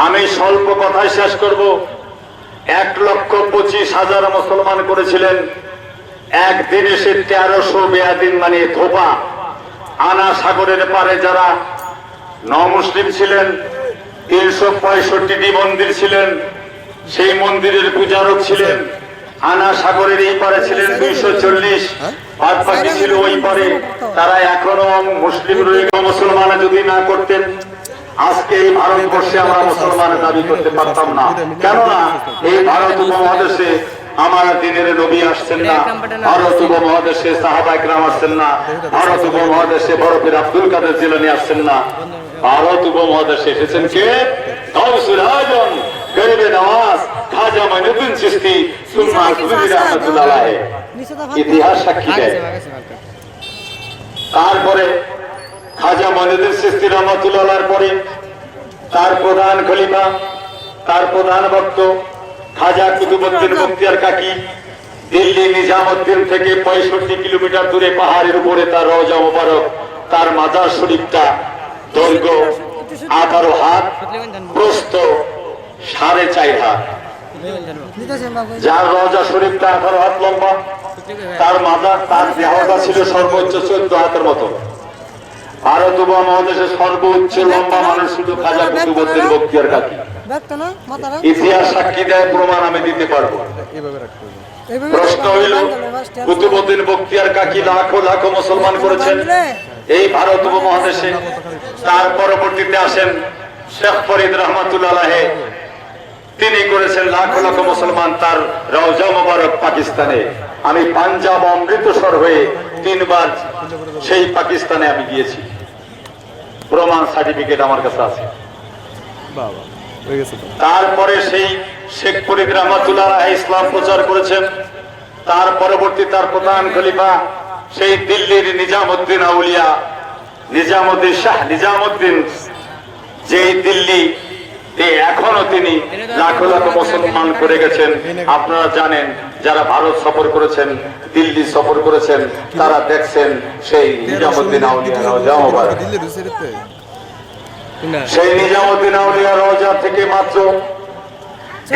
আমি স্বল্প কথায় শেষ করব। 1,25,000 মুসলমান করেছিলেন। একদিনে সে 1300 বেয়াদিন মানে ধোপা। আনা সাগরের পারে যারা নমুসলিম ছিলেন, 365টি মন্দির ছিলেন, সেই মন্দিরের পূজারক ছিলেন। আনা সাগরের এই পারে ছিলেন 240, বাদ বাকি ছিল ওই পারে। তারা এখনো মুসলিম রয়ে মুসলমান যদি না করতেন, আজকে এই ভারতবর্ষে আমরা মুসলমান দাবি করতে পারতাম না। কেননা এই ভারত উপমহাদেশে আমার দিনের নবী আসছেন না, ভারত উপমহাদেশে সাহাবায়ে কেরাম আসছেন না, ভারত উপমহাদেশে বরফের আব্দুল কাদের জিলানী আসছেন না। ভারত উপমহাদেশে এসেছেন কে? গাউসুল আজম, গরিবে নওয়াজ, খাজা মঈনুদ্দিন চিশতি, সুন্নাহ কুতুবী রাহমাতুল্লাহ আলাইহি। ইতিহাস সাক্ষী দেয়। তারপরে খাজা মঈনুদ্দিন চিশতি রাহমাতুল্লাহ আলাইহির পরে তার প্রধান খলিফা, তার প্রধান ভক্ত খাজা কুতুবউদ্দিন বখতিয়ার কাকি দিল্লি নিজামউদ্দিন থেকে 65 কিলোমিটার দূরে পাহাড়ের উপরে তার রওজা মোবারক, তার মাজার শরীফটা দৈর্ঘ্য 18 হাত, প্রস্থ 4.5 হাত। যার রওজা শরীফটা 18 হাত লম্বা, তার মাজার, তার দেহটা ছিল সর্বোচ্চ 14 হাতের মতো। ভারত উপমহাদেশের সর্বোচ্চ লম্বা মানুষ শুধু খাজা কুতুবউদ্দিন বখতিয়ার কাকি। ইতিহাস সাক্ষী দেয়, প্রমাণ আমি দিতে পারবো। প্রশ্ন হইল, কুতুবউদ্দিন বখতিয়ার কাকি লাখো লাখো মুসলমান করেছেন এই ভারত উপমহাদেশে। তার পরবর্তীতে আসেন শেখ ফরিদ রহমাতুল্লাহ আলাইহি, তিনি করেছেন লাখো লাখো মুসলমান। তার রওজা মোবারক পাকিস্তানে। আমি পাঞ্জাব অমৃতসর হয়ে 3 বার সেই পাকিস্তানে আমি গিয়েছি, প্রমাণ সার্টিফিকেট আমার কাছে আছে। তারপরে সেই শেখ ফরিদ রহমাতুল্লাহ আলাইহি ইসলাম প্রচার করেছেন। তার পরবর্তী তার প্রধান খলিফা সেই দিল্লির নিজামউদ্দিন আউলিয়া, নিজামউদ্দিন শাহ নিজামউদ্দিন, যে দিল্লি এখনো তিনি লাখো লাখো মুসলমান করে গেছেন। আপনারা জানেন, যারা ভারত সফর করেছেন, দিল্লি সফর করেছেন, তারা দেখছেন সেই নিজামউদ্দিন আউলিয়া রওজা মোবারক। সেই নিজামউদ্দিন আউলিয়া রওজা থেকে মাত্র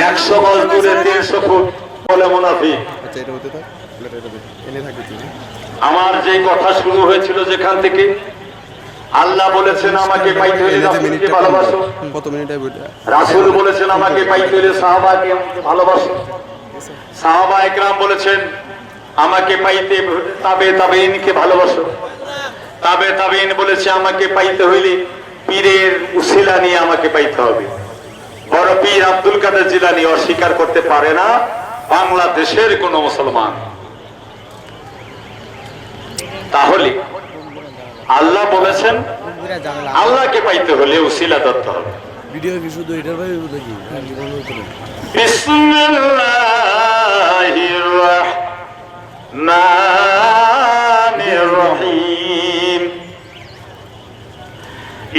100 গজ দূরে 300 ফুট বলে মুনাফিক। আমার যে কথা শুরু হয়েছিল যেখান থেকে, আল্লাহ বলেছেন আমাকে পাইতে হলে রাসূলকে ভালোবাসো, রাসূল বলেছেন আমাকে পাইতে হলে সাহাবাকে ভালোবাসো, সাহাবায়ে কেরাম বলেছেন আমাকে পাইতে তাবেঈনকে ভালোবাসো, তাবেঈন বলেছে আমাকে পাইতে হইলে পীরের উসিলা নিয়ে আমাকে পাইতে হবে। বড় পীর আব্দুল কাদের জিলানী অস্বীকার করতে পারে না বাংলাদেশের কোন মুসলমান। তাহলে আল্লাহ বলেছেন আল্লাহকে পাইতে হলে উসিলা ধরতে হবে। বিসমিল্লাহির রাহমানির রহিম।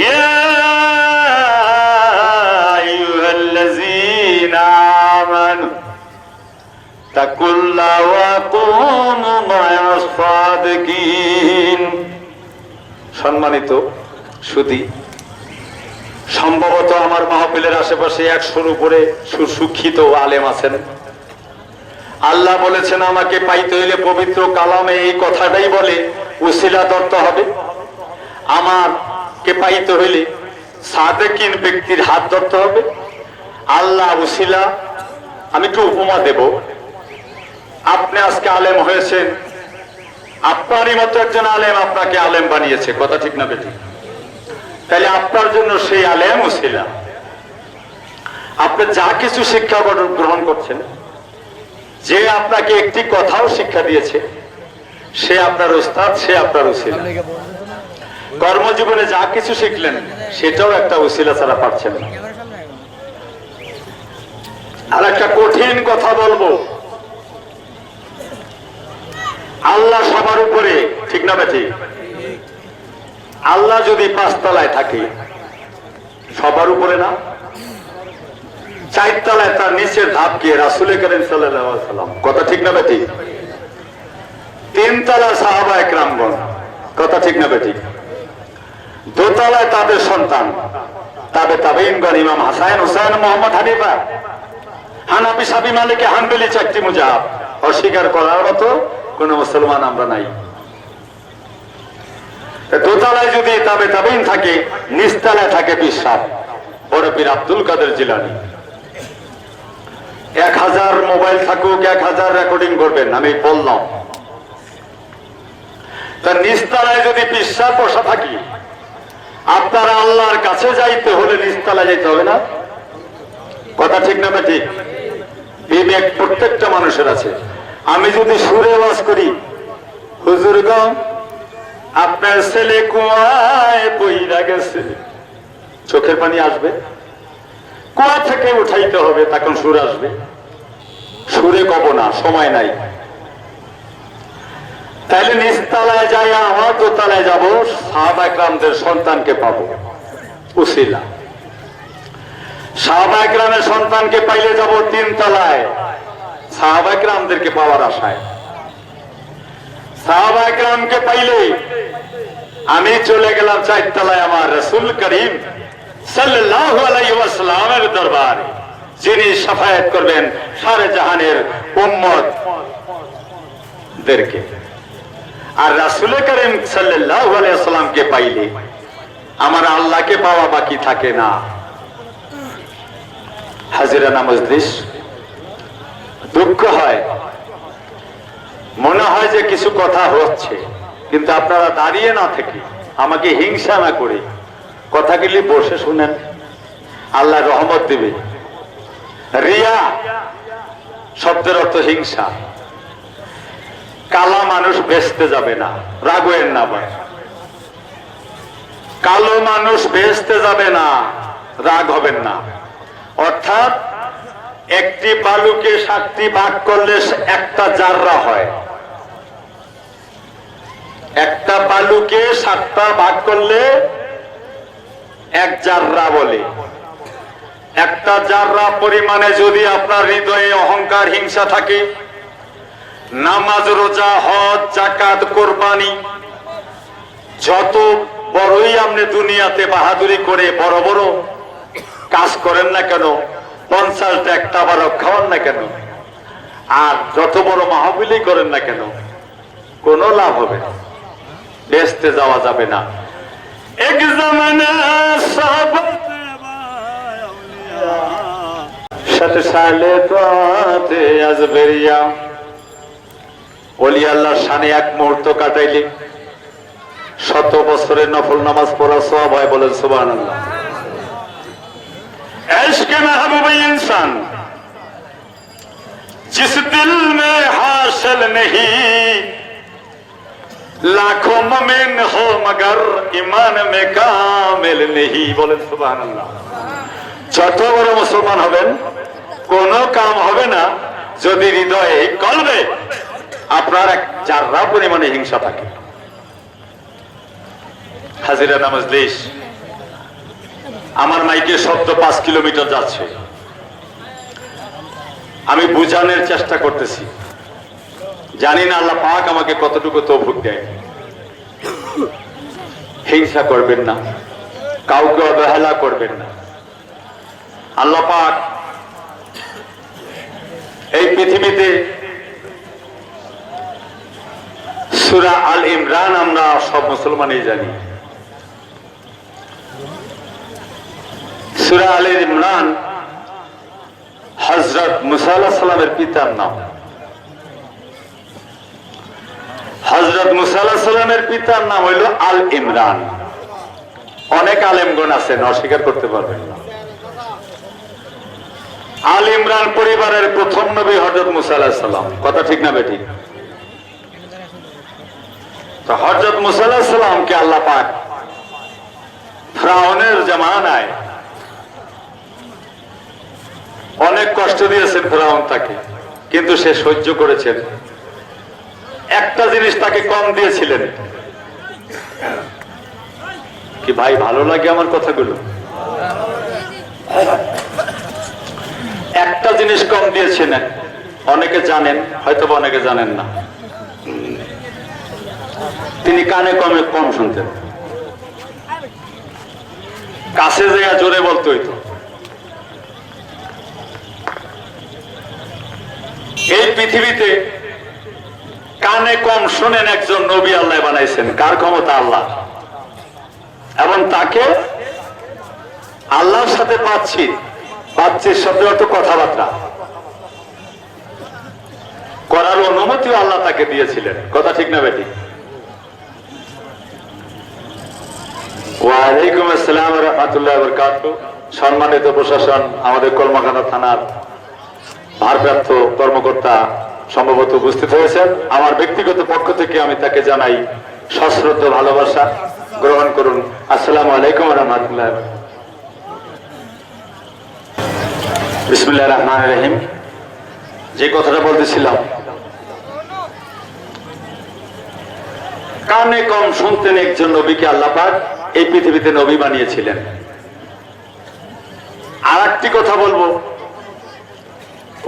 ইয়া আইয়ুহাল্লাযীনা আমানু তাকুল্লাহ ওয়া কুনু মা'আস সাদিকিন। সম্মানিত সুধী, সম্ভবত আমার মাহফিলের আশেপাশে 100-র উপরে সুশিক্ষিত আলেম আছেন। আল্লাহ বলেছেন আমাকে পাইতে হইলে পবিত্র কালামে এই কথাটাই বলে উসিলা ধরতে হবে। আমাকে পাইতে হইলে সাদেকিন ব্যক্তির হাত ধরতে হবে। আল্লাহ উসিলা, আমি একটু উপমা দেব। আপনি আজকে আলেম হয়েছেন, আপনারই মতো একজন আলেম আপনাকে আলেম বানিয়েছে, কথা ঠিক না বেঠিক? তাহলে আপনার জন্য সেই আলেম উসিলা। আপনি যা কিছু শিক্ষা গ্রহণ করছেন, যে আপনাকে একটি কথাও শিক্ষা দিয়েছে, সে আপনার উস্তাদ, সে আপনার উসিলা। কর্মজীবনে যা কিছু শিখলেন, সেটাও একটা উসিলা ছাড়া পারছেন না। আর একটা কঠিন কথা বলবো, আল্লাহ সবার উপরে, ঠিক না বেঠিক? আল্লাহ যদি 5 তলায় থাকে, সবার উপরে না, 4 তলায়, তার নিচের ধাপ কি রাসূল করিম সাল্লাল্লাহু আলাইহি ওয়াসাল্লাম, কথা ঠিক না বেঠিক? 3 তলায় সাহাবায়ে কেরামগণ, কথা ঠিক না বেঠিক? 2 তলায় তাদের সন্তান, তাবে তাবেঈনগণ ইমাম হাসান হুসাইন মোহাম্মদ হানিফা হানাফি শাফি মালিকি হাম্বলি চারটি মুজাহাব অস্বীকার করার মতো কোন মুসলমান আমরা নাই। দোতলায় যদি তাবে তাবেঈন থাকে, নিচতলায় থাকে পীর সাহেব বড় পীর আব্দুল কাদের জিলানী। 1000 মোবাইল থাকুক, 1000 রেকর্ডিং করবেন, আমি বললাম। তার নিচতলায় যদি পীর সাহেব বসা থাকি, আপনারা আল্লাহর কাছে যাইতে হলে নিচতলায় যাইতে হবে না? কথা ঠিক না ঠিক? বিবেক প্রত্যেকটা মানুষের আছে। আমি যদি সুরে ওয়াজ করি, হুজুরগণ আপনার ছেলে কুয়ায় পইরা গেছে, চোখের পানি আসবে? কুয়া থেকে উঠাইতে হবে, তখন সুর আসবে। সুরে কব না, সময় নাই। তাইলে নিচতলায় যাই, আমার দোতলায় যাবো, সাহাবা একরামদের সন্তানকে পাবো উসিলা। সাহাবা একরামের সন্তানকে পাইলে যাব 3 তলায়, সাহাবা একরামদেরকে পাওয়ার আশায়। সাহাবা একরামকে পাইলে আমি চলে গেলাম 4 তলায়, আমার রাসূল করিম সাল্লাল্লাহু আলাইহি ওয়াসাল্লামের দরবারে, যিনি শাফায়াত করবেন সারে জাহানের উম্মত দেরকে। আর রাসূল করিম সাল্লাল্লাহু আলাইহি ওয়াসাল্লামকে পাইলে আমার আল্লাহকে পাওয়া বাকি থাকে না। হাজিরানা মজলিস, দুঃখ হয়, মনে হয় যে কিছু কথা হচ্ছে, কিন্তু আপনারা দাঁড়িয়ে না থেকে আমাকে হিংসা না করে কথাগুলি বসে শুনেন, আল্লাহ রহমত দিবে। রিয়া শব্দের অর্থ হিংসা। কালা মানুষ বেচতে যাবে না, রাগেন না ভাই। কালো মানুষ বেচতে যাবে না, রাগ হবেন না। অর্থাৎ একটি বালুকে 7টি ভাগ করলে একটা জাররা হয়। একটা বালুকে 7টা ভাগ করলে 1 জাররা বলে। একটা জাররা পরিমাণে যদি আপনার হৃদয়ে অহংকার হিংসা থাকে, নামাজ রোজা হজ যাকাত কোরবানি যত বড়ই আপনি দুনিয়াতে বাহাদুরি করে বড় বড় কাজ করেন না কেন, 50টা একটা বারো খাওয়ান না কেন, আর যত বড় মাহফিলই করেন না কেন, কোনো লাভ হবে না, বেচতে যাওয়া যাবে না। এক জামানা সব সাথে সালে তোতে আজবেরিয়া ওলি আল্লাহর শানে 1 মুহূর্ত কাটাইলে 100 বছরের নফল নামাজ পড়া সওয়াব হয়। বলেন সুবহানাল্লাহ। इश्क महबूब इंसान जिस दिल में हासिल नहीं, लाखों मोमिन हो मगर ईमान में कामिल नहीं। बोलें सुभान अल्लाह। যত বড় মুসলমান হবেন, কোন কাম হবে না যদি হৃদয়ে কলবে আপনার 1 জাররা পরিমাণে হিংসা থাকে। হাজিরানা মজলিস, আমার মাইকে শব্দ 5 কিলোমিটার যাচ্ছে, আমি বুঝানোর চেষ্টা করতেছি। জানি না আল্লাহ পাক আমাকে কতটুকু তৌফিক দেয়। হিংসা করবেন না, কাউকে অবহেলা করবেন না। আল্লাহ পাক এই পৃথিবীতে সূরা আল ইমরান আমরা সব মুসলমানই জানি। সূরা আল ইমরান হযরত মুসা আলাইহিস সালামের পিতার নাম। হযরত মুসা আলাইহিস সালামের পিতার নাম হইল আল ইমরান। অনেক আলেমগণ আছেন, অস্বীকার করতে পারবেন না। আল ইমরান পরিবারের প্রথম নবী হযরত মুসা আলাইহিস সালাম। কথা ঠিক না বেঠিক? তো হযরত মুসা আলাইহিস সালামকে আল্লাহ পাক ফিরআউনের জামানায় অনেক কষ্ট দিয়েছেন ফিরআউন তাকে, কিন্তু সে সহ্য করেছেন। একটা জিনিস তাকে কম দিয়েছিলেন। কি ভাই ভালো লাগে আমার কথাগুলো? একটা জিনিস কম দিয়েছেন, অনেকে জানেন হয়তো অনেকে জানেন না। তিনি কানে কম শুনতেন। কাছে যাইয়া জোরে বলতে হইতো। এই পৃথিবীতে কানে কম শোনেন একজন নবী আল্লাহ বানাইছেন। কার ক্ষমতা? আল্লাহ। এবং তাকে আল্লাহর সাথে বাচ্চির শব্দ অর্থ কথাবার্তা করার অনুমতিও আল্লাহ তাকে দিয়েছিলেন। কথা ঠিক না বেটি? ওয়ালাইকুম আসসালাম ওয়া রাহমাতুল্লাহি ওয়া বারাকাতুহু। সম্মানিত প্রশাসন, আমাদের কলমাকান্দা থানার ভারপ্রাপ্ত কর্মকর্তা সম্ভবত উপস্থিত হয়েছেন। আমার ব্যক্তিগত পক্ষ থেকে আমি তাকে জানাই সশ্রদ্ধ ভালোবাসা। গ্রহণ করুন। আসসালামু আলাইকুম ওয়া রাহমাতুল্লাহি। বিসমিল্লাহির রহমানির রহিম। যে কথাটা বলতেছিলাম, কানে কম শুনতেন একজন নবীকে আল্লাহ পাক এই পৃথিবীতে নবী বানিয়েছিলেন। আর একটি কথা বলবো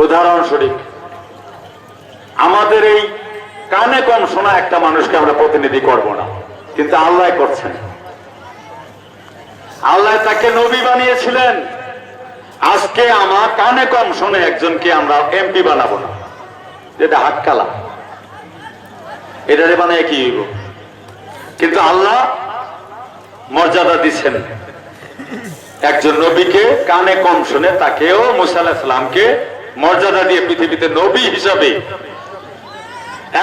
উদাহরণস্বরূপ, আমাদের এই কানে কম শোনা একটা মানুষকে আমরা প্রতিনিধি করব না, কিন্তু আল্লাহ করছেন। আল্লাহ তাকে নবী বানিয়েছিলেন। আজকে আমার কানে কম শুনে একজনকে আমরা এমপি বানাবো না, যেটা হাটকালা, এটারে বানায় কি হইব? কিন্তু আল্লাহ মর্যাদা দিচ্ছেন একজন নবীকে, কানে কম শুনে তাকেও মুসা আলাইহিস সালামকে মর্যাদা দিয়ে পৃথিবীতে নবী হিসাবে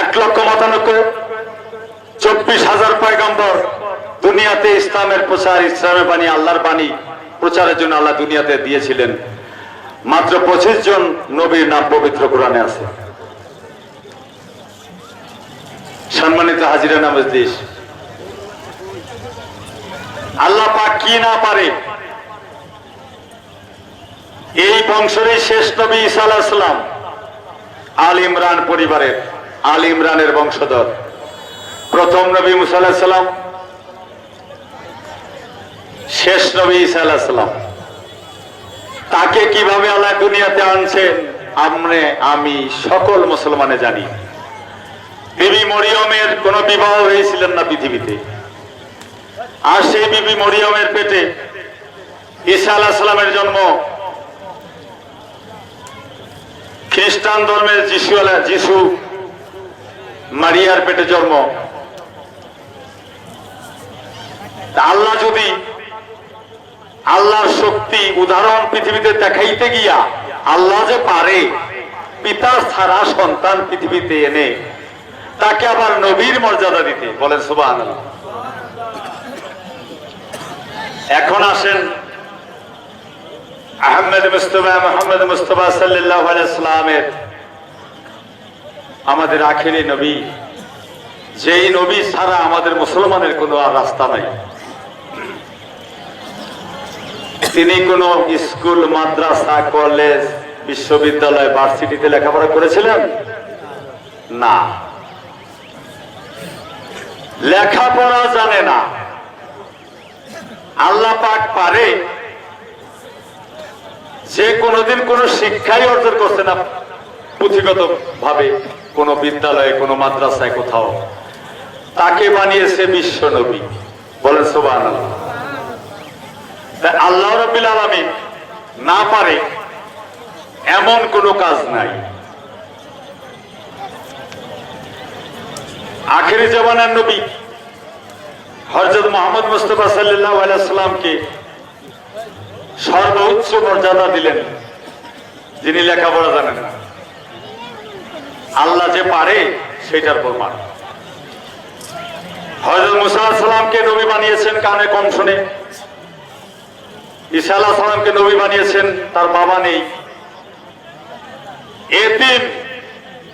1,94,000 পয়গম্বর দুনিয়াতে ইসলামের প্রচার, ইসলামের বাণী, আল্লাহর বাণী প্রচারের জন্য আল্লাহ দুনিয়াতে দিয়েছিলেন। মাত্র 25 জন নবীর নাম পবিত্র কোরআনে আছে। সম্মানিত হাজিরা নামাজদিস, আল্লাহ পাক কি না পারে? এই বংশের শেষ নবী ঈসা আলাইহিস সালাম আল ইমরান পরিবারের, আল ইমরানের বংশধর। প্রথম নবী মুসা আলাইহিস সালাম, শেষ নবী ঈসা আলাইহিস সালাম। তাকে কিভাবে আল্লাহ দুনিয়াতে আনছেন আমি সকল মুসলমানে জানি। বিবি মরিয়মের কোন বিবাহ হয়েছিলেন না পৃথিবীতে, আর সেই বিবি মরিয়মের পেটে ঈসা আলাইহিস সালামের জন্ম। খ্রিস্টান ধর্মের যিশু মারিয়ার পেটে জন্ম। আল্লাহ যদি আল্লাহর শক্তি উদাহরণ পৃথিবীতে দেখাইতে গিয়া আল্লাহ যে পারে পিতা ছাড়া সন্তান পৃথিবীতে এনে তাকে আবার নবীর মর্যাদা দিতে, বলেন সুবহানাল্লাহ। এখন আসেন মোহাম্মদ মুস্তাফা সাল্লাল্লাহু আলাইহি ওয়াসাল্লামের, আমাদের আখেরি নবী, যেই নবী ছাড়া আমাদের মুসলমানের কোনো আর রাস্তা নাই। তিনি কোন স্কুল, মাদ্রাসা, কলেজ, বিশ্ববিদ্যালয়, ভার্সিটিতে লেখাপড়া করেছিলেন না। লেখাপড়া জানে না। আল্লাহ পাক পারে যে কোনদিন কোন শিক্ষাই অর্জন করছে না পুঁথিগত ভাবে, কোন বিদ্যালয়ে, কোন মাদ্রাসায়, কোথাও, তাকে বানিয়েছে বিশ্ব নবী, বলেন সুবহানাল্লাহ। আল্লাহ রাব্বুল আলামিন না পারে এমন কোন কাজ নাই। আখেরি জামানার নবী হযরত মুহাম্মদ মুস্তাফা সাল্লাল্লাহু আলাইহি ওয়াসাল্লামকে সর্বোচ্চ মর্যাদা দিলেন, যিনি লেখাপড়া জানেন না। আল্লাহ যে পারে সেটার প্রমাণ। হযরত মুসা আলাইহিস সালামকে নবী বানিয়েছেন কানে কম শুনে। ঈসা আলাইহিস সালামকে নবী বানিয়েছেন, তার বাবা নেই, এতিম,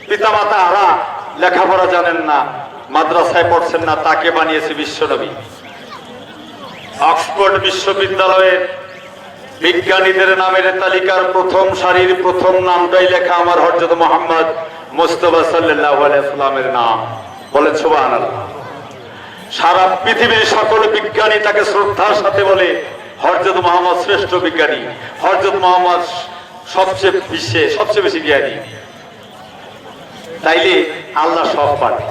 পিতামাতা হারা, লেখাপড়া জানেন না, মাদ্রাসায় পড়ছেন না, তাকে বানিয়েছে বিশ্ব নবী। অক্সফোর্ড বিশ্ববিদ্যালয়ের বিজ্ঞানীদের নামের তালিকার প্রথম সারির প্রথম নামটাই লেখা আমার হযরত মুহাম্মদ মুস্তাফা সাল্লাল্লাহু আলাইহি ওয়াসাল্লামের নাম, বলেন সুবহানাল্লাহ। সারা পৃথিবীর সকল বিজ্ঞানী তাকে শ্রদ্ধার সাথে বলে হযরত মুহাম্মদ শ্রেষ্ঠ বিজ্ঞানী, হযরত মুহাম্মদ সবচেয়ে বিশ্বে সবচেয়ে বেশি জ্ঞানী। তাইলে আল্লাহ সব পারে।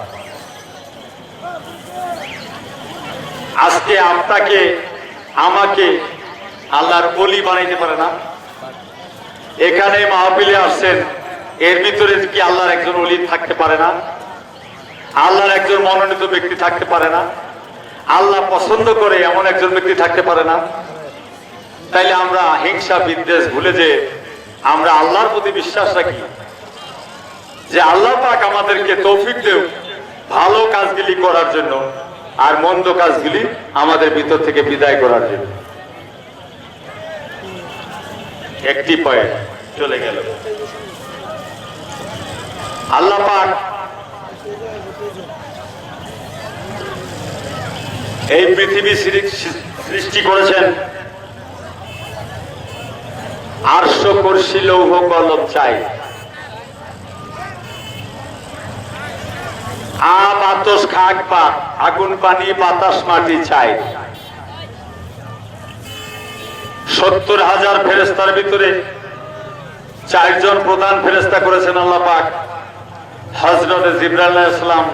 আজকে আপনাকে আমাকে আল্লাহর ওলি বানাইতে পারে না? এখানে মাহফিলে আসছেন, এর ভিতরে কি আল্লাহর একজন ওলি থাকতে পারে না? আল্লাহর একজন মনোনীত ব্যক্তি থাকতে পারে না? আল্লাহ পছন্দ করে এমন একজন ব্যক্তি থাকতে পারে না? তাইলে আমরা হিংসা বিদ্বেষ ভুলে যে আমরা আল্লাহর প্রতি বিশ্বাস রাখি যে আল্লাহ পাক আমাদেরকে তৌফিক দেও ভালো কাজগুলি করার জন্য আর মন্দ কাজগুলি আমাদের ভিতর থেকে বিদায় করার জন্য। একটি পয়েন্ট চলে গেল। আল্লাহ পাক এই পৃথিবী সৃষ্টি করেছেন আরশ কুরসি লৌহ কলম চাই, বাতাস খাক পা আগুন পানি বাতাস মাটি চাই। 70,000 ফেরেশতার ভিতরে 4 জন প্রধান ফেরেশতা করেছেন আল্লাহ পাক, হযরত জিবরাইল আলাইহিস সালাম,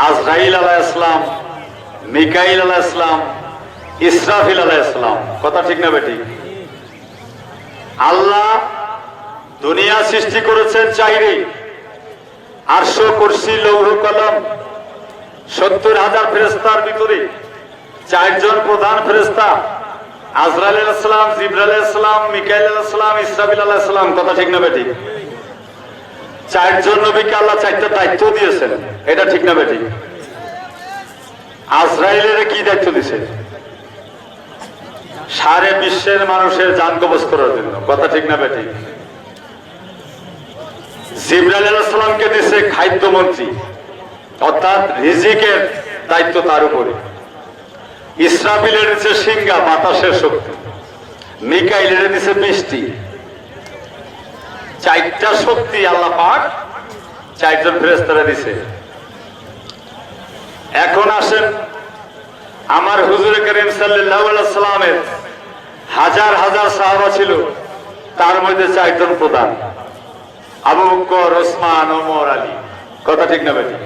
আজরাইল আলাইহিস সালাম, মিকাইল আলাইহিস সালাম, ইসরাফিল আলাইহিস সালাম। কথা ঠিক না বেটি? আল্লাহ দুনিয়া সৃষ্টি করেছেন 4টি, আরশ কুরসি লৌহ কলম। 70,000 ফেরেশতার ভিতরে 4 জন প্রধান ফেরেশতা, আজরাইল আলাইহিস সালাম, জিবরাইল আলাইহিস সালাম, মিকাইল আলাইহিস সালাম, ইসরাফিল আলাইহিস সালাম। কথা ঠিক না বেটি? 4 জন নবীকে আল্লাহ 4টা দায়িত্ব দিয়েছেন, এটা ঠিক না বেটি? আজরাইলের কি দায়িত্ব দিয়েছে? সারা বিশ্বের মানুষের জান কবজ করার জন্য। কথা ঠিক না বেটি? জিবরাইল আলাইহিস সালামকে দিয়েছে খাদ্যমন্ত্রী, অর্থাৎ রিজিকের দায়িত্ব তার উপরে। ইসরাফিলের দিয়েছে সিংহা বাতাসের শক্তি, মিকাইলের দিয়েছে বৃষ্টি। 4টা শক্তি আল্লাহ পাক 4 জন ফেরেশতারে দিয়েছে। এখন আসেন, আমার হুজুর করিম সাল্লাল্লাহু আলাইহি সাল্লামের হাজার হাজার সাহাবা ছিল, তার মধ্যে 4 জন প্রধান, আবু বকর, ওসমান, ওমর, আলী। কথা ঠিক না বেটি?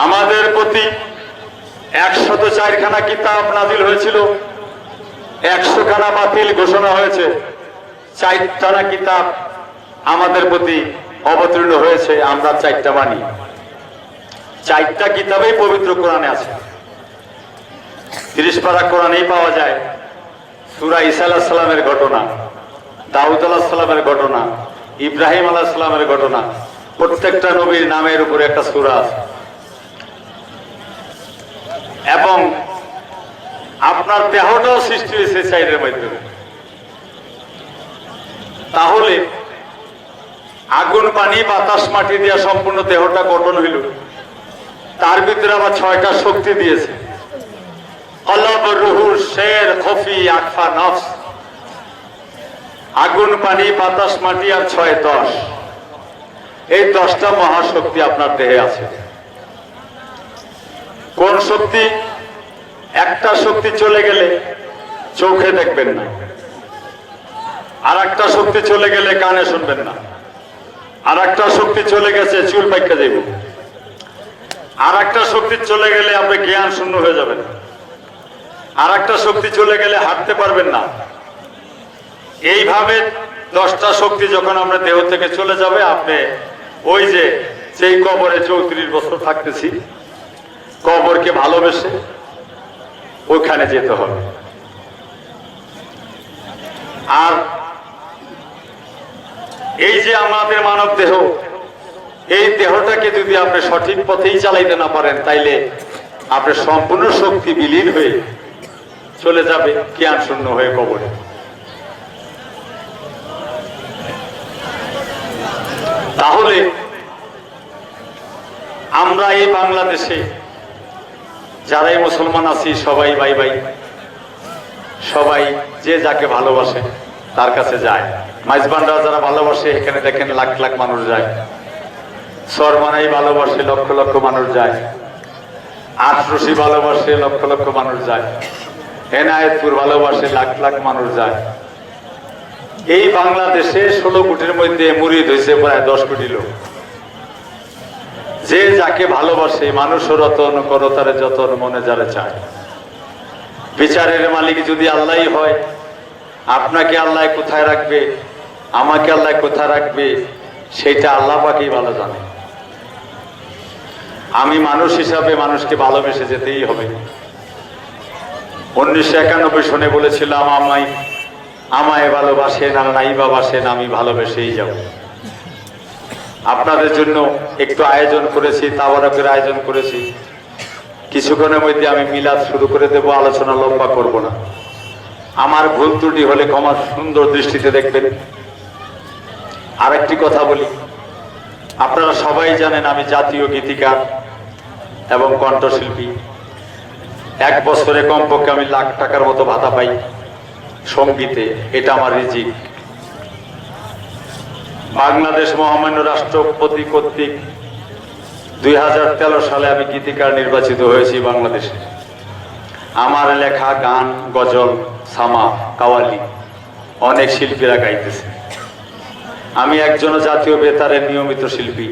আমাদের প্রতি 104 খানা কিতাব নাজিল হয়েছিল, 100 খানা বাতিল ঘোষণা হয়েছে। 4টা কিতাব আমাদের প্রতি অবতীর্ণ হয়েছে, আমরা 4টা মানি। 4টা কিতাবেই পবিত্র কোরআনে আছে। 30 পারা কোরআনেই পাওয়া যায় সূরা ঈসা আলাইহিস সালামের ঘটনা, দাউদ আলাইহিস সালামের ঘটনা, ইব্রাহিম আলাইহিস সালামের ঘটনা। প্রত্যেকটা নবীর নামের উপরে একটা সূরা আছে। এবং আপনার দেহটাও সৃষ্টি হয়েছে 4-এর মাধ্যমে। তাহলে আগুন পানি বাতাস মাটি দিয়া সম্পূর্ণ দেহটা গঠন হইল, তার ভিতরে আবার 6টা শক্তি দিয়েছে, কলব, রূহ, শের, খফি, আকফা, নফস। আগুন পানি বাতাস মাটি আর 6 10, এই 10টা মহাশক্তি আপনার দেহে আছে। কোন শক্তি? একটা শক্তি চলে গেলে চোখে দেখবেন না, আর একটা শক্তি চলে গেলে কানে শুনবেন না, আর একটা শক্তি চলে গেছে চুল পাইকা যাইব, আর একটা শক্তি চলে গেলে আপনি জ্ঞান শূন্য হয়ে যাবেন, আর একটা শক্তি চলে গেলে হাঁটতে পারবেন না। এইভাবে 10টা শক্তি যখন আমরা দেহ থেকে চলে যাবে, আপনি ওই যে সেই কবরে 34 বছর থাকতেছি, কবরকে ভালোবেসে ওইখানে যেতে হবে। আর এই যে আমাদের মানব দেহ, এই দেহটাকে যদি আপনি সঠিক পথেই চালাইতে না পারেন, তাইলে আপনার সম্পূর্ণ শক্তি বিলীন হয়ে চলে যাবে জ্ঞান শূন্য হয়ে কবরে। তাহলে আমরা এই বাংলাদেশে যারাই মুসলমান আছি সবাই ভাই ভাই, সবাই যে যাকে ভালোবাসে তার কাছে যায়। মাইজবানরা যারা ভালোবাসে, এখানে দেখেন লাখ লাখ মানুষ যায়। সরমানাই ভালোবাসে, লক্ষ লক্ষ মানুষ যায়। আটরশি ভালোবাসে, লক্ষ লক্ষ মানুষ যায়। এনায়েতপুর ভালোবাসে, লাখ লাখ মানুষ যায়। এই বাংলাদেশে 16 কোটির মধ্যে মুরিদ হয়েছে প্রায় 10 কোটি লোক। যে যাকে ভালোবাসে, মানুষ রতন করতারে যতন মনে যারে চায়। বিচারের মালিক যদি আল্লাহই হয়, আপনাকে আল্লাহ কোথায় রাখবে, আমাকে আল্লাহ কোথায় রাখবে, সেটা আল্লাহ পাকই ভালো জানে। আমি মানুষ হিসাবে মানুষকে ভালোবেসে যেতেই হবে। 1991 সনে বলেছিলাম, আমায় ভালোবাসেন আর নাই বা বাসেন, আমি ভালোবেসেই যাব। আপনাদের জন্য একটু আয়োজন করেছি, তাবারকের আয়োজন করেছি। কিছুক্ষণের মধ্যে আমি মিলাদ শুরু করে দেব, আলোচনা লম্বা করব না। আমার ভুল ত্রুটি হলে ক্ষমা সুন্দর দৃষ্টিতে দেখবেন। আরেকটি কথা বলি, আপনারা সবাই জানেন আমি জাতীয় গীতিকার এবং কণ্ঠশিল্পী। 1 বছরে কমপক্ষে আমি লাখ টাকার মতো ভাতা পাই সঙ্গীতে, এটা আমার রিজিক। বাংলাদেশ মহামান্য রাষ্ট্রপতি কর্তৃক 2013 সালে আমি গীতিকার নির্বাচিত হয়েছি বাংলাদেশে। আমার লেখা গান, গজল, সামা, কাওয়ালি অনেক শিল্পীরা গাইতেছে। আমি একজন জাতীয় বেতারের নিয়মিত শিল্পী।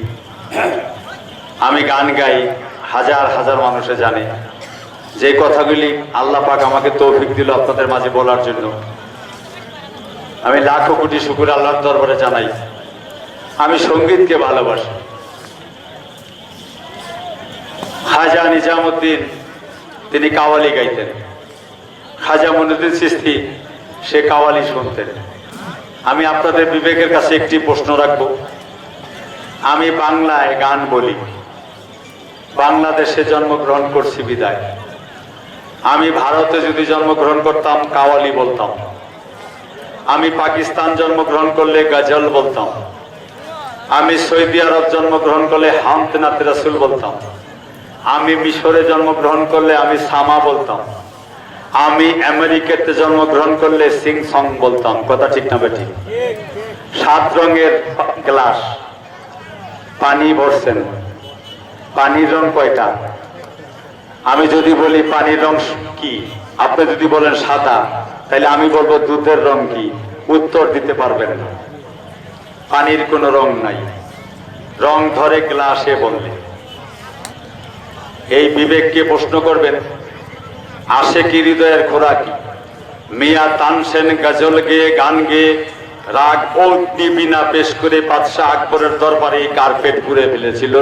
আমি গান গাই, হাজার হাজার মানুষে জানে। যে কথাগুলি আল্লাহ পাক আমাকে তৌফিক দিল আপনাদের মাঝে বলার জন্য, আমি লাখো কোটি শুকর আল্লাহর দরবারে জানাই। আমি সঙ্গীতকে ভালোবাসি। খাজা নিজামুদ্দিন তিনি কাওয়ালি গাইতেন, খাজা মঈনুদ্দিন চিশতি সে কাওয়ালি শুনতেন। আমি আপনাদের বিবেকের কাছে একটি প্রশ্ন রাখব। আমি বাংলায় গান বলি, বাংলাদেশে জন্মগ্রহণ করছি বিদায়। আমি ভারতে যদি জন্মগ্রহণ করতাম কাওয়ালি বলতাম, আমি পাকিস্তান জন্মগ্রহণ করলে গজল বলতাম, আমি সৌদি আরব জন্মগ্রহণ করলে হামদ নাতে রাসূল বলতাম, আমি মিশরে জন্মগ্রহণ করলে আমি সামা বলতাম, আমি আমেরিকাতে জন্মগ্রহণ করলে সিং সং বলতাম। কথা ঠিক না বেটি? 7 রঙের গ্লাস, পানি ভরছেন, পানির রং কয়টা? আমি যদি বলি পানির রং কি, আপনি যদি বলেন সাদা, তাহলে আমি বলবো দুধের রং কি? উত্তর দিতে পারবেন না। পানির কোনো রং নাই, রং ধরে গ্লাসে বললে। এই বিবেককে প্রশ্ন করবেন, আশেকি হৃদয়ের খোরাকি মিয়া তানসেন গজল গেয়ে, গান গেয়ে, রাগ অগ্নি বিনা পেশ করে বাদশাহ আকবরের দরবারে কার্পেট পুড়ে ফেলেছিল।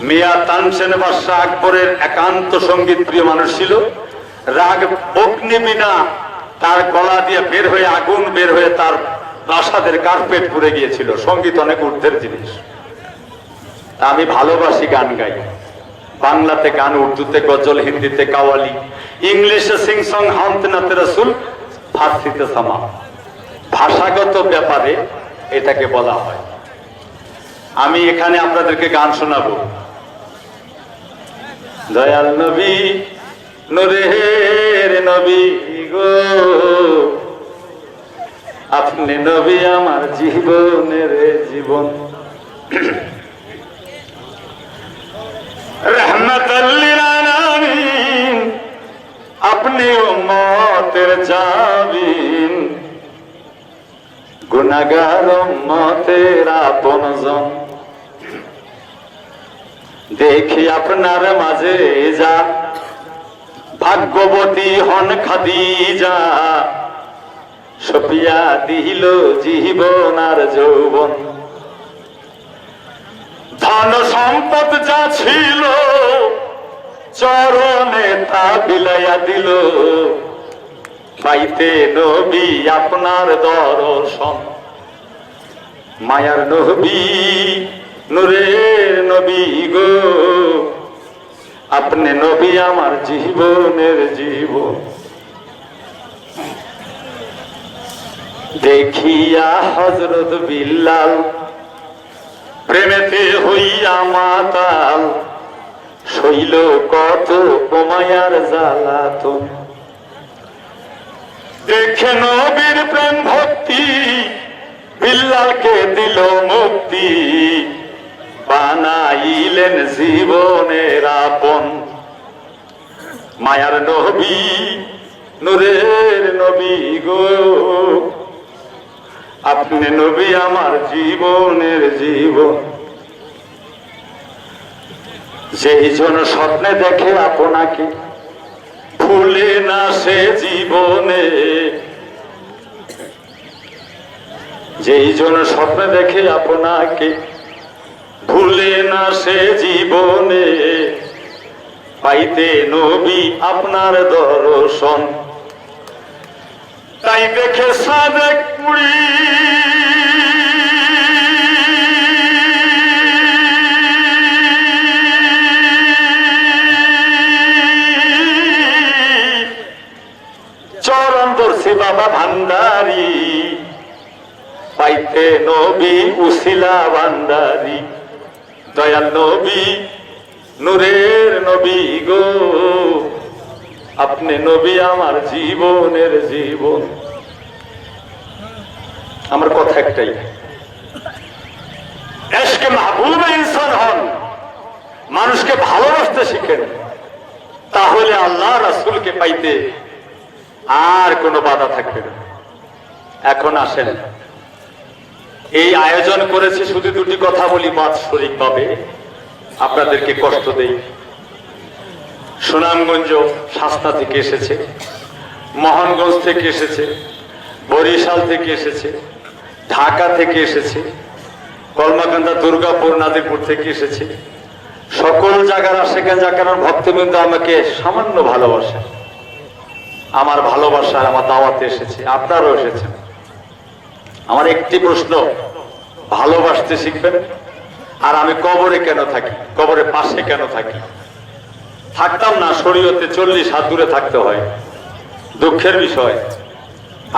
মিয়া তানসেন বাদশাহ আকবরের একান্ত সঙ্গীত প্রিয় মানুষ ছিল। রাগ অগ্নি বিনা তার গলা দিয়ে বের হয়ে, আগুন বের হয়ে তার প্রাসাদের কার্পেট পুড়ে গিয়েছিল। সঙ্গীত অনেক ঊর্ধ্বের জিনিস। আমি ভালোবাসি, গান গাই। বাংলাতে গান, উর্দুতে গজল, হিন্দিতে কাওয়ালি, ইংলিশে সিং সং, হামদ নাতে রাসূল, ফার্সিতে সামা। ভাষাগত ব্যাপারে এটাকে বলা হয়। আমি এখানে আপনাদেরকে গান শোনাবো। দয়াল নবী, নূরের নবী গো, আপনি নবী আমার জীবনের জীবন। রহমাতাল লিল আলামিন, আপনি উম্মতের জামিন, গুনাহগার উম্মতের আপনজন। দেখি আপনার মাঝে যা ভাগ্যবতী হন খাদিজা, সফিয়া দিল জীবন আর যৌবন। ধন সম্পদ যা ছিল চরণে তা বিলাইয়া দিল, পাইতে নবী আপনার দর্শন। মায়ার নবী, নূরের নবী গো, আপনি নবী আমার জীবনের জীবন। দেখিয়া হযরত বিল্লাল প্রেমেতে হইয়া মাতাল, সইল কত মায়ার জ্বালাতন। দেখে নবীর প্রেম ভক্তি, বিল্লালকে দিল মুক্তি, বানাইলেন জীবনের আপন। মায়ার নবী, নূরের নবী গো, আপনি নবী আমার জীবনের জীবন। যেই জন স্বপ্নে দেখে আপনাকে, ভুলে না সে জীবনে, যেই জন স্বপ্নে দেখে আপনাকে ভুলে না সে জীবনে, পাইতে নবী আপনার দর্শন। তাই দেখে সাদেক পুরী চরণ ধরছে বাবা ভান্ডারি, পাইতে নবী উসিলা ভান্ডারি। দয়াল নবী নূরের নবী গো, আপনি নবী আমার জীবনের জীবন। আমার কথা একটাই, এশকে মাহবুবে ইনসান হন, মানুষকে ভালোবাসতে শিখেন, তাহলে আল্লাহ রাসূলকে পাইতে আর কোনো বাধা থাকবে না। এখন আসেন, এই আয়োজন করেছি শুধু দুটি কথা বলি বাৎসরিক ভাবে, আপনাদেরকে কষ্ট দেই। সুনামগঞ্জ শাস্তা থেকে এসেছে, মোহনগঞ্জ থেকে এসেছে, বরিশাল থেকে এসেছে, ঢাকা থেকে এসেছে, কলমাকান্দা, দুর্গাপুর, নাজিরপুর থেকে এসেছে। সকল জায়গার আশেখান জাকার ভক্তবৃন্দ আমাকে সামান্য ভালোবাসে, আমার ভালোবাসা আমার দাওয়াতে এসেছে, আপনারাও এসেছেন। আমার একটি প্রশ্ন, ভালোবাসতে শিখবেন। আর আমি কবরে কেন থাকি, কবরের পাশে কেন থাকি? থাকতাম না, শরীয়তে 40 হাত দূরে থাকতে হয়। দুঃখের বিষয়,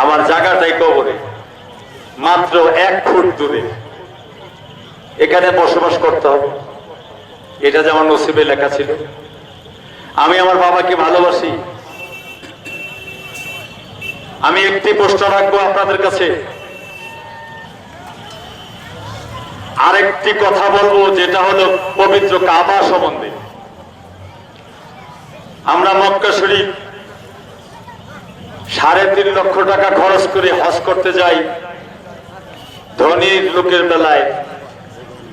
আমার জায়গাটাই কবরে, মাত্র 1 ফুট দূরে। এখানে বসবাস করতে হবে, এটা যে আমার নসিবে লেখা ছিল। আমি আমার বাবাকে ভালোবাসি। আমি একটি প্রশ্ন রাখবো আপনাদের কাছে, আরেকটি কথা বলবো, যেটা হলো পবিত্র কাবা সম্বন্ধে। আমরা মক্কা শরীফ 3.5 লক্ষ টাকা খরচ করে হজ করতে যাই। ধনীর লোকের বেলায়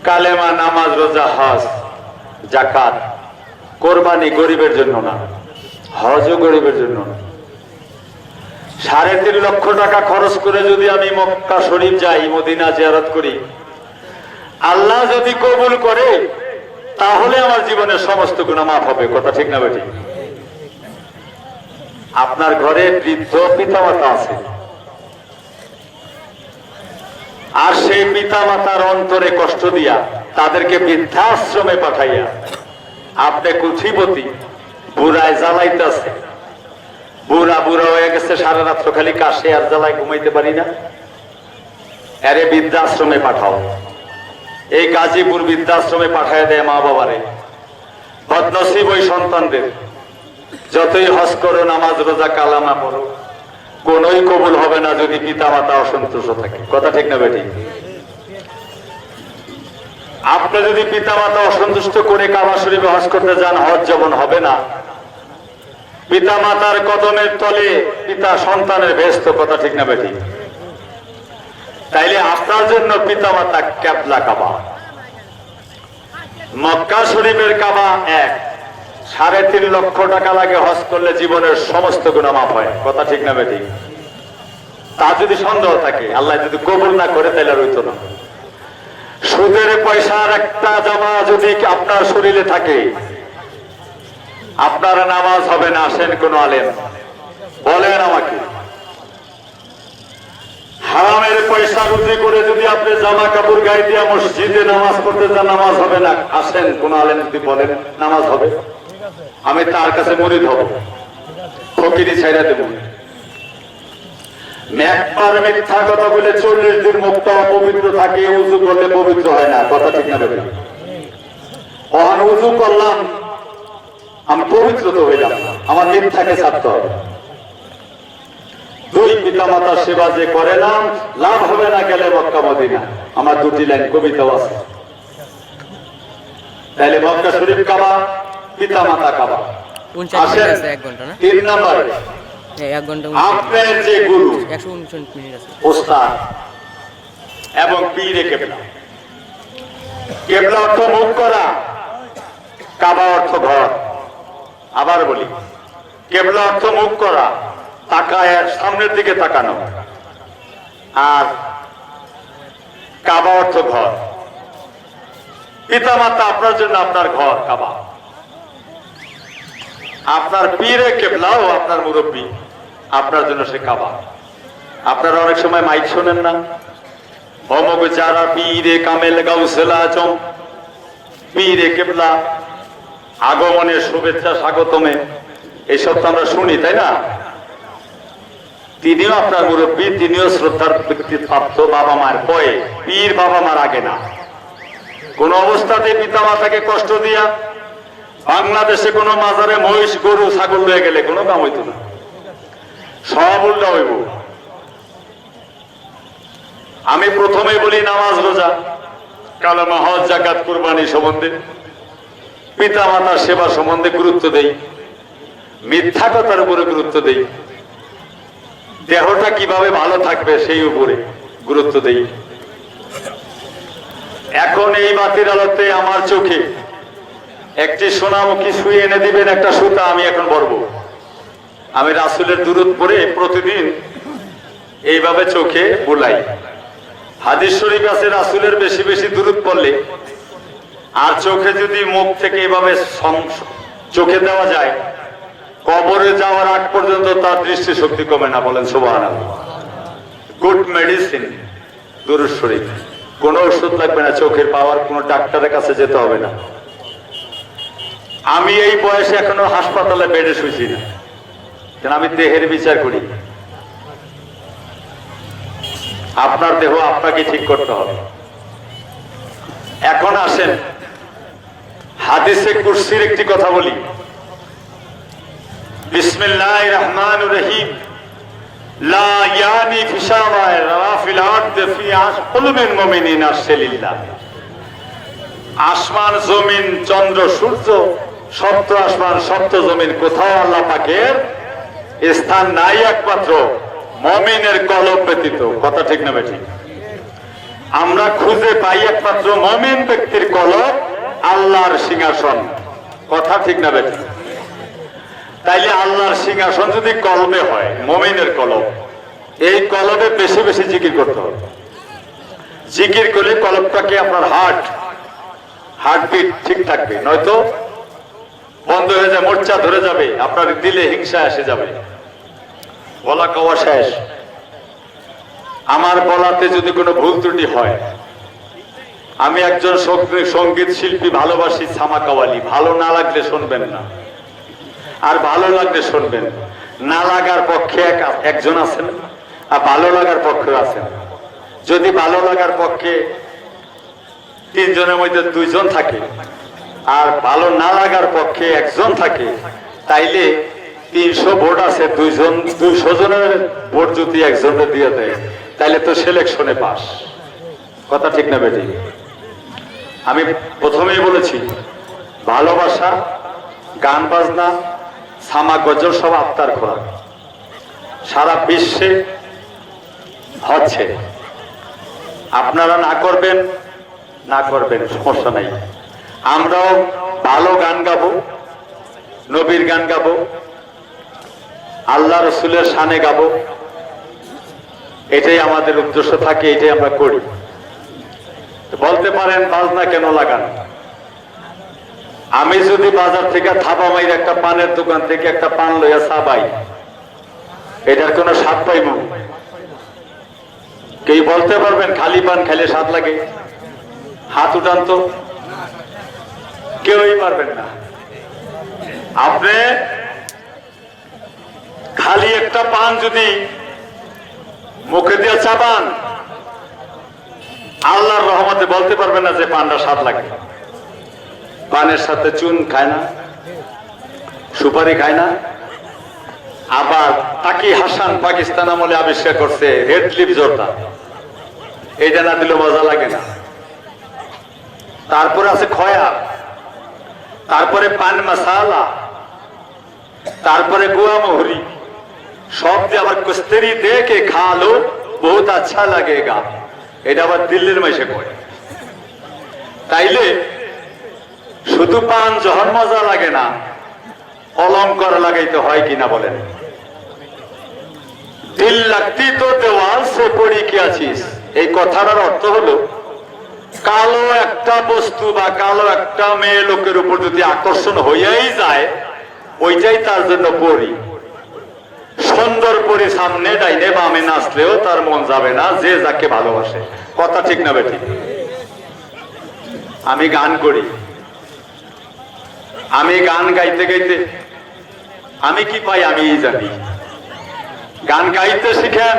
কালেমা, নামাজ, রোজা, হজ, যাকাত, কোরবানি গরিবের জন্য না, হজও গরিবের জন্য না। 3.5 লক্ষ টাকা খরচ করে যদি আমি মক্কা শরীফ যাই, মদিনা জিয়ারত করি, আল্লাহ যদি কবুল করে, তাহলে আমার জীবনের সমস্ত গুনাহ মাফ হবে। কথা ঠিক না বেঠিক? আপনার ঘরে বৃদ্ধ পিতামাতা আছে, আর সেই পিতামাতার অন্তরে কষ্ট দিয়া তাদেরকে বৃদ্ধাশ্রমে পাঠাইয়া আপনি কুথিপতি বুড়ায় জ্বালাইতেছে। বুড়া বুড়া হয়ে গেছে, সারা রাত্র খালি কাশে আর জ্বালায়, ঘুমাইতে পারি না। আরে বৃদ্ধাশ্রমে পাঠাও। এই গাজীপুর বৃদ্ধাশ্রমে পাঠায় দেয় মা বাবারে। বদনসিব ওই সন্তানদের, যতই হজ করো, নামাজ, রোজা, কালামা পড়ো, কোনই কবুল হবে না যদি পিতা মাতা অসন্তুষ্ট থাকে। কথা ঠিক না বেঠিক? আপনি যদি পিতা মাতা অসন্তুষ্ট করে কাবা শরীফে হজ করতে যান, হজ যেমন হবে না। পিতা মাতার কদমের তলে পিতা সন্তানের ব্যস্ত। কথা ঠিক না বেঠিক? তাইলে আপনার জন্য পিতা মাতা ক্যাবলা কাবা। মক্কা শরীফের কাবা 1, 3.5 লক্ষ টাকা লাগে হজ করলে জীবনের সমস্ত গুনাহ মাফ হয়। কথা ঠিক না বেঠিক? তা যদি সন্দেহ থাকে, আল্লাহ যদি কবুল না করে, তাহলে আর হইতো না। সুদের পয়সার একটা জমা যদি আপনার শরীরে থাকে, আপনার নামাজ হবে না। আসেন কোন আলেম বলেন আমাকে, হারামের পয়সা রুজি করে যদি আপনি জামা কাপড় গায়ে দিয়ে মসজিদে নামাজ পড়তে চান, নামাজ হবে না। আসেন কোন আলেম যদি বলেন নামাজ হবে, আমি তার কাছে মুরিদ হব, ফকিরি ছাইরা দেব। একবার মিথ্যা কথা বলে 40 দিন মুক্ত অপবিত্র থাকে, উযু করলে পবিত্র হয় না। কথা ঠিক না বেঠিক? ওখানে উযু করলাম, আমি পবিত্র তো হইলাম, আমার মিথ্যাকে ছাড়তে হবে। 2 পিতা মাতার সেবা যে করে না, লাভ হবে না গেলে মক্কা মদিনা। আমার 2টি লাইন কবিতাও আছে। তাইলে মক্কা শরীফ কাবা, পিতা মাতা কাবা। 3 নম্বর, আপনার যে গুরু, 159 মিনিট আছে, ওস্তাদ এবং পীরে কেবলা। কেবলা অর্থ মুখ করা, কাবা অর্থ ঘর। আবার বলি, কেবলা অর্থ মুখ করা, তাকায় সামনের দিকে তাকানো। আর কাবা অর্থ ঘর। পিতা মাতা আপনার জন্য আপনার ঘর কাবা। আপনার পীরে কেবলাও আপনার মুরব্বী, আপনার জন্য সে কাবা। আপনারা অনেক সময় মাইক শোনেন না, অমুক যারা পীরে কামেল গাউসুল আজম, পীরে কেবলা, আগমনের শুভেচ্ছা স্বাগতমে, এইসব তো আমরা শুনি, তাই না? তিনিও আপনার মুরব্বী, তিনিও শ্রদ্ধার ব্যক্তিপ্রাপ্ত বাবা মার পরে, পীর বাবা মার আগে না। কোন অবস্থাতে পিতা মাতাকে কষ্ট দিয়া বাংলাদেশে কোন মাজারে মহিষ গরু ছাগল হয়ে গেলে কোনো কাম হইত না, সব উল্টা হইব। আমি প্রথমে বলি নামাজ রোজা কালেমা হজ যাকাত কুরবানি সম্বন্ধে, পিতা মাতার সেবা সম্বন্ধে গুরুত্ব দেই, মিথ্যা কথার উপরে গুরুত্ব দেই, দেহটা কিভাবে ভালো থাকবে সেই উপরে গুরুত্ব দেই। এখন এই বাতির আলোতে আমার চোখে একটি সোনামুখী সুই এনে দিবেন, একটা সুতা আমি এখন বরব। আমি রাসূলের দুরূদ পড়ে প্রতিদিন এইভাবে চোখে বুলাই। হাদিস শরীফ আছে রাসূলের বেশি বেশি দুরূদ পড়লে আর চোখে যদি মুখ থেকে এভাবে চোখে দেওয়া যায়, কবরে যাওয়ার আগ পর্যন্ত তার দৃষ্টি শক্তি কমে না। বলেন সুবহানাল্লাহ। গুড মেডিসিন দুরূদ শরীফ। কোনো ওষুধ লাগবে না, চোখের পাওয়ার কোনো ডাক্তারের কাছে যেতে হবে না। আমি এই বয়সে এখনো হাসপাতালে বেডে শুয়েছি না, কেন আমি দেহের বিচার করি। আপনার দেহ আপনাকে ঠিক করতে হবে। এখন আসেন হাদিসে কুরসির একটি কথা বলি। বিসমিল্লাহির রহমানির রহিম। লা ইয়ানি ফিশাওয়ায় রাফিল আরদ ফি কুলুবিল মুমিনিনা আশলিল্লাহ। আসমান জমিন চন্দ্র সূর্য সপ্ত আসমান সপ্ত জমিন কোথাও আল্লাহ পাকের স্থান নাই, একমাত্র মুমিনের কলব ব্যতীত। কথা ঠিক না বেঠিক? আমরা খুঁজে পাই একমাত্র মুমিন ব্যক্তির কলব আল্লাহর সিংহাসন। কথা ঠিক না বেঠিক? তাইলে আল্লাহর সিংহাসন যদি কলবে হয়, মুমিনের কলব, এই কলবে বেশি বেশি জিকির করতে হবে। জিকির করলে কলবটাকে আপনার হার্টবিট ঠিক থাকবে, নয়তো বন্ধ হয়ে যায়, মোর্চা ধরে যাবে, আপনার দিলে হিংসা এসে যাবে, বলা কওয়া শেষ। আমার বলাতে যদি কোনো ভুল ত্রুটি হয়, আমি একজন সঙ্গীত শিল্পী, ভালোবাসি ছামা কাওয়ালি। ভালো না লাগলে শুনবেন না, আর ভালো লাগলে শুনবেন। না লাগার পক্ষে একজন আছেন, আর ভালো লাগার পক্ষে আছেন। যদি ভালো লাগার পক্ষে 3 জনের মধ্যে 2 জন থাকে, আর ভালো না লাগার পক্ষে একজন থাকে, তাইলে 300 ভোট আছে, 200 জনের ভোট যদি একজনের দিয়ে দেয়, তাইলে তো সিলেকশনে পাস। কথা ঠিক না বেটি? আমি প্রথমেই বলেছি, ভালোবাসা, গান বাজনা, ছামা গজল সব আত্মার খোরাক। সারা বিশ্বে হচ্ছে, আপনারা না করবেন সমস্যা নাই। আমরাও ভালো গান গাবো, নবীর গান গাবো, আল্লাহ রসুলের শানে গাবো। এটাই আমাদের উদ্দেশ্য থাকে, এটাই আমরা করি। বলতে পারেন বাজনা কেন লাগান? আমি যদি বাজার থেকে থাবা মাইর একটা পানের দোকান থেকে একটা পান লইয়া চাবাই, এটার কোনো স্বাদ পাইব? কেউ বলতে পারবেন খালি পান খাইলে স্বাদ লাগে? হাত উঠান তো, কেউই পারবেন না। আপনি খালি একটা পান যদি মুখে দিয়ে চাবান, আল্লাহর রহমতে বলতে পারবেন না যে পানটা স্বাদ লাগে। পানের সাথে চুন খায় না, সুপারি খায় না। আবার তাকি হাসান পাকিস্তান আমলে আবিষ্কার করছে রেড লিপ জর্দা, এটা না দিলে মজা লাগে না। তারপরে আছে খয়া, তারপরে পান মশালা, তারপরে গোয়া মোহরি, সব দিয়ে আবার কস্তুরি দেখে খা লো বহুত আচ্ছা লাগেগা, এটা আবার দিল্লির মাইসে কয়। তাইলে শুধু পান যখন মজা লাগে না, অলংকার লাগাইতে হয় কিনা বলেন? দিল লাগতি তো দেওয়াল সে পড়ি কি আছিস, এই কথাটার অর্থ হলো কালো একটা বস্তু বা কালো একটা মেয়ে লোকের উপর যদি আকর্ষণ হইয়াই যায়, ওইটাই তার জন্য পরি। সুন্দর পরি সামনে ডাইনে বামে নাচলেও তার মন যাবে না, যে যাকে ভালোবাসে। কথা ঠিক না বেঠিক? আমি গান করি, আমি গান গাইতে গাইতে আমি কি পাই আমি জানি। গান গাইতে শিখেন,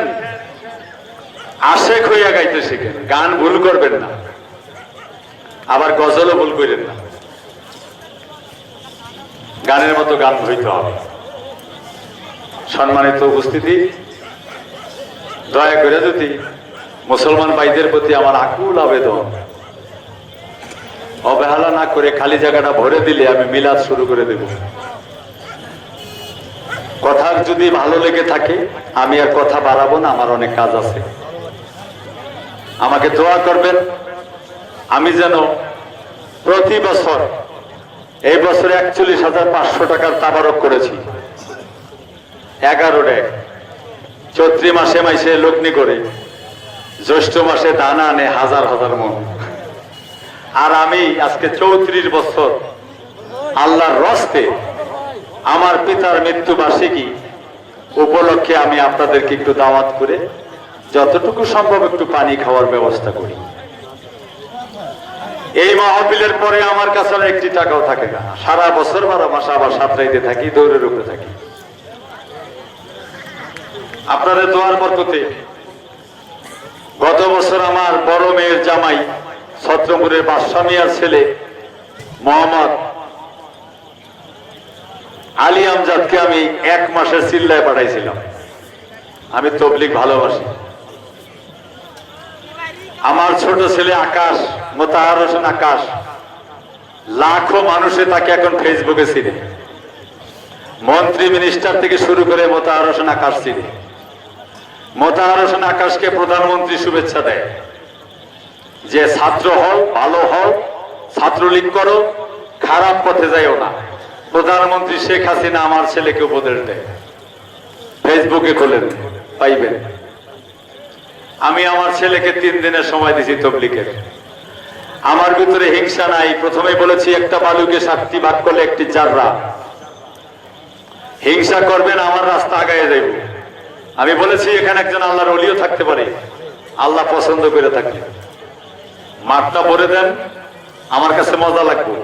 আশেক হইয়া গাইতে শিখেন, গান ভুল করবেন না, আবার গজলও ভুল করেন না। গানের মতো গান হইতে হবে। সম্মানিত উপস্থিতি, দয়া করে যদি মুসলমান ভাইদের প্রতি আমার আকুল আবেদন, অবহেলা না করে খালি জায়গাটা ভরে দিলে আমি মিলাদ শুরু করে দেব। কথা যদি ভালো লেগে থাকে আমি আর কথা বাড়াবো না, আমার অনেক কাজ আছে। আমাকে দোয়া করবেন আমি যেন প্রতি বছর, এই বছরে 41,500 টাকার তাবারক করেছি। 11 চৈত্রী মাসে মাইসে লগ্নি করে, জ্যৈষ্ঠ মাসে দানা আনে হাজার হাজার মন। আর আমি আজকে 34 বছর আল্লাহর রস্তে আমার পিতার মৃত্যু বার্ষিকী উপলক্ষে আমি আপনাদেরকে একটু দাওয়াত করে যতটুকু সম্ভব একটু পানি খাওয়ার ব্যবস্থা করি। এই মাহফিলের পরে আমার কাছে আর 1 টাকাও থাকে না। সারা বছর 12 মাস আবার সাঁতরাইতে থাকি, দৌড়ের উপরে থাকি। আপনাদের দোয়ার বরকতে গত বছর আমার বড় মেয়ের জামাই ছত্রপুরের বাদশা মিয়ার ছেলে মোহাম্মদ আলী আমজাদকে আমি 1 মাসের চিল্লায় পাঠাইছিলাম। আমি তবলিগ ভালোবাসি। আমার ছোট ছেলে আকাশ, মোতাহার হোসেন আকাশ, লাখো মানুষে তাকে এখন ফেসবুকে চিনে। মন্ত্রী মিনিস্টার থেকে শুরু করে মোতাহার হোসেন আকাশ চিনে। মোতাহার হোসেন আকাশকে প্রধানমন্ত্রী শুভেচ্ছা দেয় যে ছাত্র হও, ভালো হও, ছাত্রলীগ করো, খারাপ পথে যাইও না। প্রধানমন্ত্রী শেখ হাসিনা আমার ছেলেকে উপদেশ দেয়, ফেসবুকে খোলেন পাইবেন। আমি আমার ছেলেকে 3 দিনের সময় দিছি তবলিগের। আমার ভিতরে হিংসা নাই। প্রথমে বলেছি একটা বালুকে 7টি ভাগ করলে 1টি চাররা। হিংসা করবেন, আমার রাস্তা আগায় যাইব। আমি বলেছি এখানে একজন আল্লাহর ওলিও থাকতে পারে, আল্লাহ পছন্দ করে থাকলে মাঠটা ভরে দেন, আমার কাছে মজা লাগবে,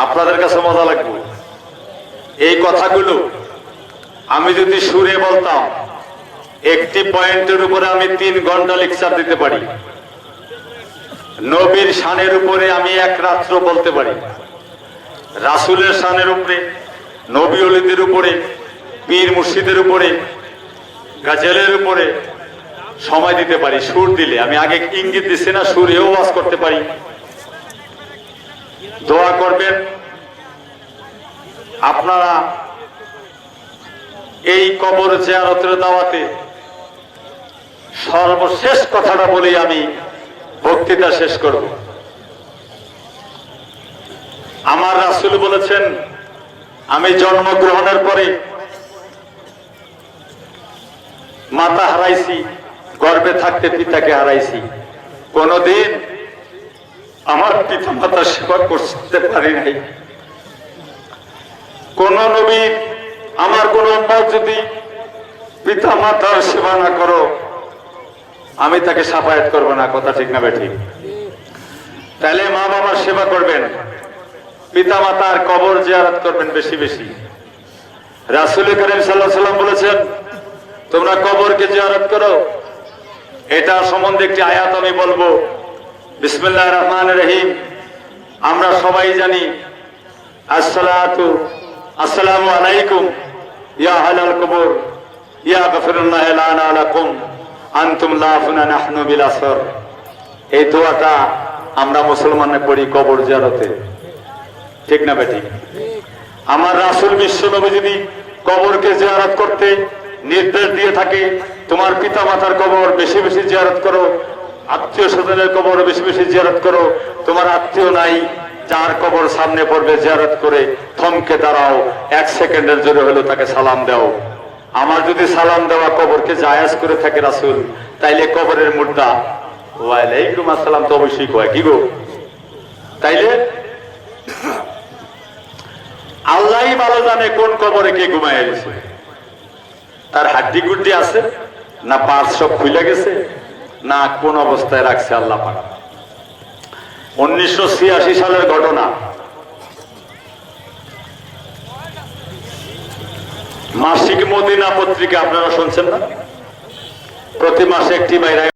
আপনাদের কাছে মজা লাগবে। এই কথাগুলো আমি যদি সুরে বলতাম, একটি পয়েন্টের উপরে আমি 3 ঘন্টা লেকচার দিতে পারি। নবীর শানের উপরে আমি 1 রাত্র বলতে পারি। রাসূলের শানের উপরে, নবী ওলিদের উপরে, পীর মুর্শিদের উপরে, গাজলের উপরে সময় দিতে পারি সুর দিলে। আমি আগে ইঙ্গিত দিচ্ছি না, সুরেও ওয়াজ করতে পারি। দোয়া করবেন আপনারা এই কবর জিয়ারতের দাওয়াতে। সর্বশেষ কথাটা বলেই আমি বক্তৃতা শেষ করব। আমার রাসূল বলেছেন, আমি জন্মগ্রহণের পরে মাতা হারাইছি, গর্ভে থাকতে পিতাকে হারাইছি। কোনদিন আমার পিতা মাতার সেবা করতে পারি নাই। কোন নবী, আমার কোন উম্মত যদি পিতা মাতার সেবা না করো, আমি তাকে সাফায়াত করব না। কথা ঠিক না বেঠিক? তাহলে মা বাবার সেবা করবেন, পিতা মাতার কবর জিয়ারত করবেন বেশি বেশি। রাসূল করিম সাল্লাল্লাহু আলাইহি ওয়াসাল্লাম বলেছেন, তোমরা কবরকে জিয়ারত করো। এটা সম্বন্ধে একটি আয়াত আমি বলবো। বিসমিল্লাহির রহমানির রহিম। আমরা সবাই জানি আসসালামু আলাইকুম ইয়া আহলাল কবর ইয়া গফিরুল্লাহ লানা লাকুম আনতুম লাফুনা নাহনু বিল আসর। এই দোয়াটা আমরা মুসলমানে পড়ি কবর জিয়ারতে, ঠিক না বেঠিক? আমার রাসূল বিশ্বনবী যদি কবরকে জিয়ারত করতে নির্দেশ দিয়ে থাকে, তোমার পিতা মাতার কবর বেশি বেশি জিয়ারত করো, আত্মীয় স্বজনের কবর বেশি বেশি জিয়ারত করো। তোমার আত্মীয় নাই, যার কবর সামনে পড়বে জিয়ারত করে থমকে দাঁড়াও, 1 সেকেন্ডের জন্য হলো তাকে সালাম দাও। আমার যদি সালাম দেওয়া কবরকে জায়েজ করে থাকে রাসূল, তাইলে কবরের মুর্দা ওয়ালাইকুম আসসালাম তো অবশ্যই কয় কি গো। তাইলে আল্লাহই ভালো জানে কোন কবরে কে ঘুমায় গেছে, তার হাড্ডি গুড্ডি আছে না পার্স সব খুলে গেছে না কোন অবস্থায় রাখছে আল্লাহ পাক। 1986 সালের ঘটনা, মাসিক মদিনা পত্রিকা আপনারা শুনছেন না, প্রতি মাসে একটি বাইরে